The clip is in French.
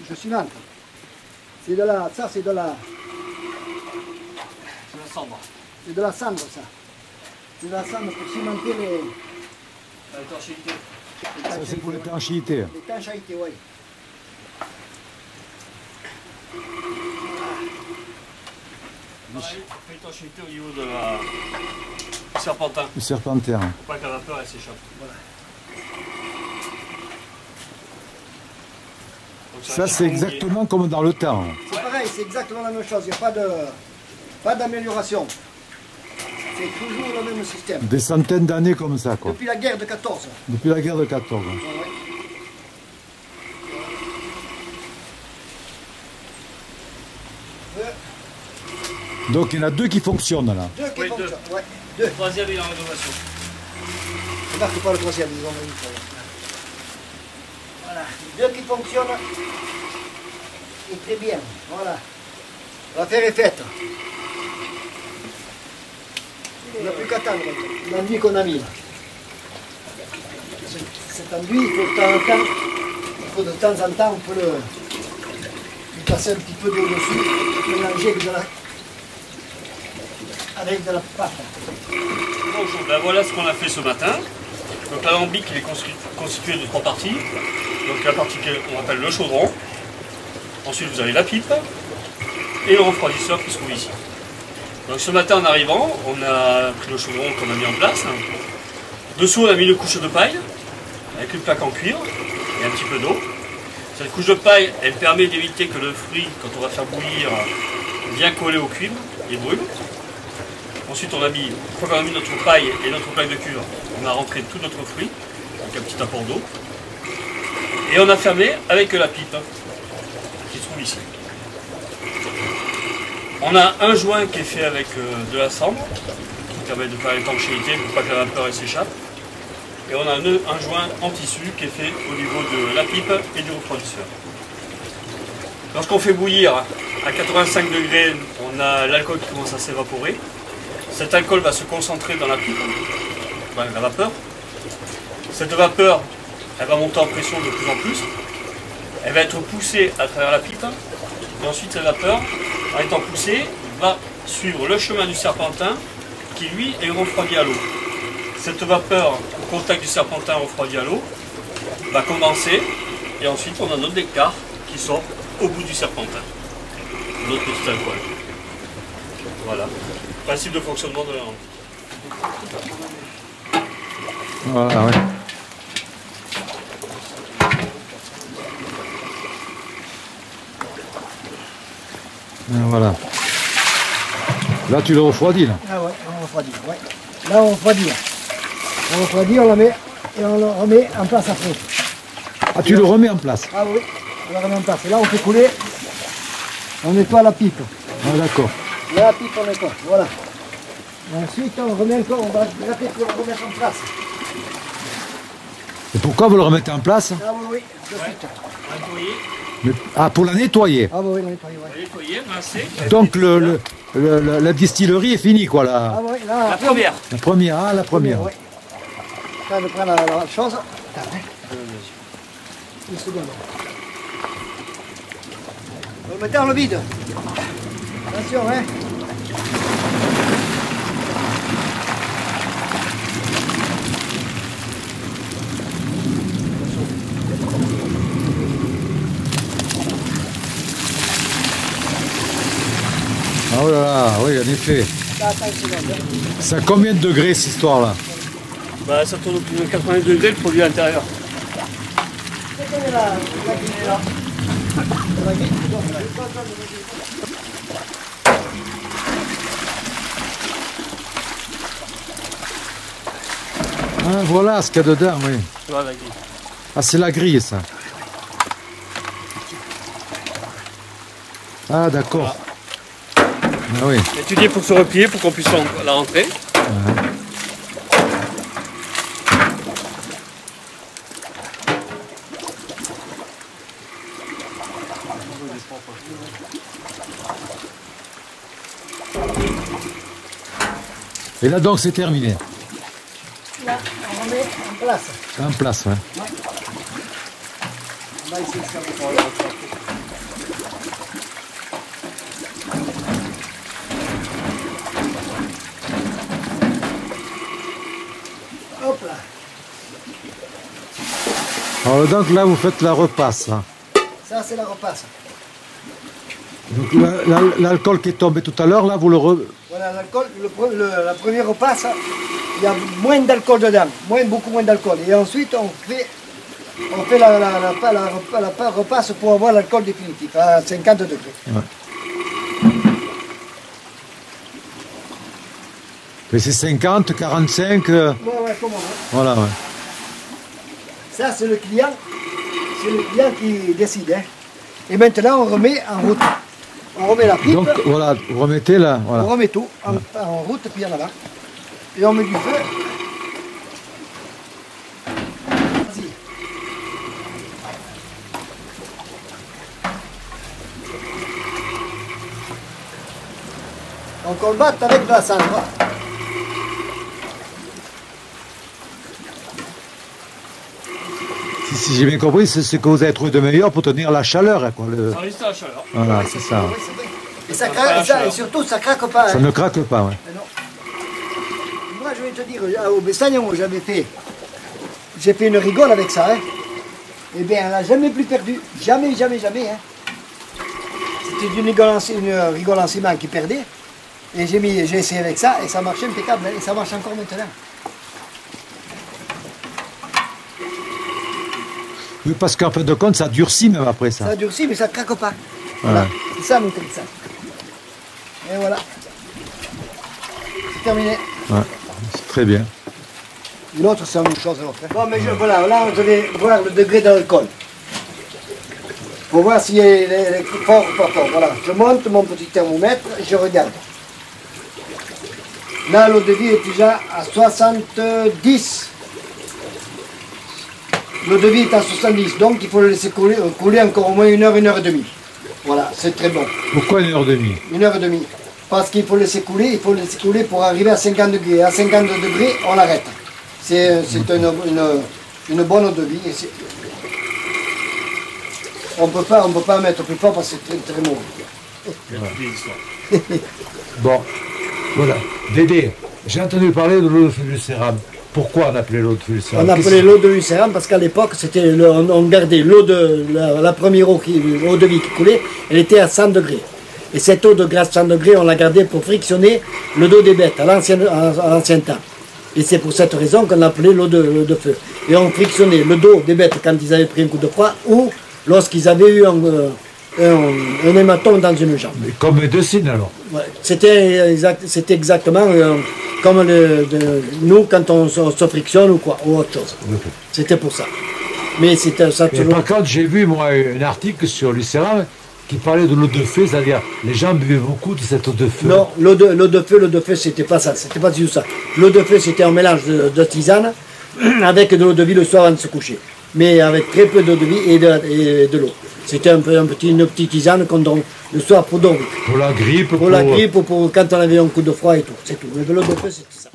Je cimente. C'est de la, ça c'est de la... C'est la cendre. C'est de la cendre ça. C'est de la cendre pour cimenter les... L'étanchéité. Ça c'est pour l'étanchéité. L'étanchéité, oui. L'étanchéité au niveau de la... du serpentin. Le serpentin. Pour pas que la vapeur elle s'échappe. Voilà. Ça c'est exactement comme dans le temps. C'est pareil, c'est exactement la même chose, il n'y a pas d'amélioration. C'est toujours le même système. Des centaines d'années comme ça quoi. Depuis la guerre de 14. Depuis la guerre de 14. Ouais. Donc il y en a deux qui fonctionnent là. Deux qui fonctionnent, deux. Ouais, deux. Le troisième est en rénovation. Je marque pas le troisième, ils ont mis. Voilà, deux qui fonctionnent. Et très bien, voilà. L'affaire est faite. On n'a plus qu'à attendre l'enduit qu'on a mis là. Cet enduit, il faut de temps en temps, on peut lui passer un petit peu d'eau dessus, mélanger avec de la pâte. Bonjour, ben voilà ce qu'on a fait ce matin. Donc l'alambic il est constitué de trois parties. Donc la partie qu'on appelle le chaudron. Ensuite vous avez la pipe et le refroidisseur qui se trouve ici. Donc ce matin en arrivant, on a pris le chaudron qu'on a mis en place. Dessous on a mis une couche de paille avec une plaque en cuivre et un petit peu d'eau. Cette couche de paille elle permet d'éviter que le fruit, quand on va faire bouillir, vienne coller au cuivre et brûle. Ensuite on a mis, une fois qu'on a mis notre paille et notre plaque de cuivre, on a rentré tout notre fruit avec un petit apport d'eau. Et on a fermé avec la pipe qui se trouve ici. On a un joint qui est fait avec de la cendre, qui permet de faire l'étanchéité pour pas que la vapeur s'échappe. Et on a un joint en tissu qui est fait au niveau de la pipe et du refroidisseur. Lorsqu'on fait bouillir à 85 degrés, on a l'alcool qui commence à s'évaporer. Cet alcool va se concentrer dans la pipe, dans la vapeur. Cette vapeur, elle va monter en pression de plus en plus. Elle va être poussée à travers la pipe. Et ensuite, cette vapeur, en étant poussée, va suivre le chemin du serpentin qui, lui, est refroidi à l'eau. Cette vapeur, au contact du serpentin refroidi à l'eau, va condenser. Et ensuite, on a notre nectar qui sort au bout du serpentin. Notre petit alcool. Voilà. Principe de fonctionnement de la lampe. Voilà, ouais. Voilà. Là tu le refroidis là. Ah ouais, on refroidit, ouais. Là on refroidit. On refroidit, on la met et on le remet en place après. Ah tu le remets en place. Ah oui, on la remet en place. Et là on fait couler, on nettoie la pipe. Ah d'accord. La pipe on nettoie, voilà. Et ensuite on remet encore, on va gratter pour le remettre en place. Et pourquoi vous le remettez en place? Ah oui, oui, de suite. Ah, pour la nettoyer. Ah oui, la nettoyer, ouais. Nettoyer, rincer. Donc la distillerie est finie quoi là. Ah oui, là, La première. La première, ah la première. Oui. Là je prends la chose. Une seconde. On le met dans le vide. Attention, hein. Ah oh là là, oui en effet. Attends une seconde. C'est à combien de degrés cette histoire là? Bah, ça tourne autour de 80 degrés le produit à l'intérieur. Tenez la grille là. La grille, Ah, voilà ce qu'il y a dedans, oui. Voilà, la grille. Ah, c'est la grille, ça. Ah, d'accord. Ah oui. Étudier pour se replier, pour qu'on puisse la rentrer. Ouais. Et là, donc, c'est terminé. Là, on remet en place. En place, ouais. On va essayer de faire hop là. Alors, donc là, vous faites la repasse. Là. Ça, c'est la repasse. Donc l'alcool qui est tombé tout à l'heure, là, vous le Voilà, l'alcool, la première repasse, il y a moins d'alcool dedans, beaucoup moins d'alcool. Et ensuite, on fait la repasse pour avoir l'alcool définitif, à 50 degrés. Ouais. Mais c'est 50, 45... Ouais, comment, hein. Voilà, ouais. Ça, c'est le client qui décide. Hein. Et maintenant, on remet en route. On remet la pipe. Donc, voilà, vous remettez là, voilà. On remet tout en route, puis en avant. Et on met du feu. Vas-y. Donc on le bat avec de la cendre. Si j'ai bien compris, c'est ce que vous avez trouvé de meilleur pour tenir la chaleur. Quoi, Ça résiste à la chaleur. Voilà, c'est ça. Oui, c'est vrai. Et ça craque, et surtout, ça craque pas. Ça hein. ne craque pas, ouais. Mais non. Moi, je vais te dire, au Bessagnon, j'ai fait une rigole avec ça. Hein. Eh bien, elle n'a jamais plus perdu. Jamais, jamais, jamais. Hein. C'était une rigole en ciment qui perdait. Et j'ai essayé avec ça, et ça marchait impeccable. Hein, et ça marche encore maintenant. Oui, parce qu'en fin de compte, ça durcit même après ça. Ça durcit, mais ça ne craque pas. Voilà. Voilà. C'est ça mon truc, ça. Et voilà. C'est terminé. Ouais. C'est très bien. L'autre, c'est une autre chose. Bon, mais voilà, là, je vais voir le degré d'alcool. Pour voir si elle est fort ou pas fort. Voilà, je monte mon petit thermomètre et je regarde. Là, l'eau de vie est déjà à 70. L'eau de vie est à 70, donc il faut le laisser couler encore au moins 1 heure, 1 heure et demie. Voilà, c'est très bon. Pourquoi 1h30? 1 heure et demie. Parce qu'il faut le laisser couler, pour arriver à 50 degrés. À 50 degrés, on l'arrête. C'est une bonne eau de vie. On peut pas mettre plus fort parce que c'est très, très mauvais. Bon, voilà. Dédé, j'ai entendu parler de l'eau de Lucéram. Pourquoi on appelait l'eau de Lucéram? On appelait l'eau de Lucéram parce qu'à l'époque, on gardait l'eau de la première eau de vie qui coulait, elle était à 100 degrés. Et cette eau de grâce 100 degrés, on la gardait pour frictionner le dos des bêtes à l'ancien temps. Et c'est pour cette raison qu'on l'appelait l'eau de feu. Et on frictionnait le dos des bêtes quand ils avaient pris un coup de froid ou lorsqu'ils avaient eu un hématome dans une jambe. Mais comme médecine alors? Ouais, c'était exactement comme nous quand on se frictionne ou quoi, ou autre chose. Okay. C'était pour ça. Mais c'était ça. Par contre, j'ai vu moi un article sur Lucéram qui parlait de l'eau de feu, c'est-à-dire les gens buvaient beaucoup de cette eau de feu. Non, l'eau de feu, c'était pas ça, c'était pas du tout ça. L'eau de feu, c'était un mélange de tisane avec de l'eau de vie le soir avant de se coucher. Mais avec très peu d'eau de vie et de l'eau. C'était une petite tisane qu'on donne le soir pour dormir. Pour la grippe. Pour la grippe ou pour quand on avait un coup de froid et tout. C'est tout. Mais de l'eau de feu, c'était ça.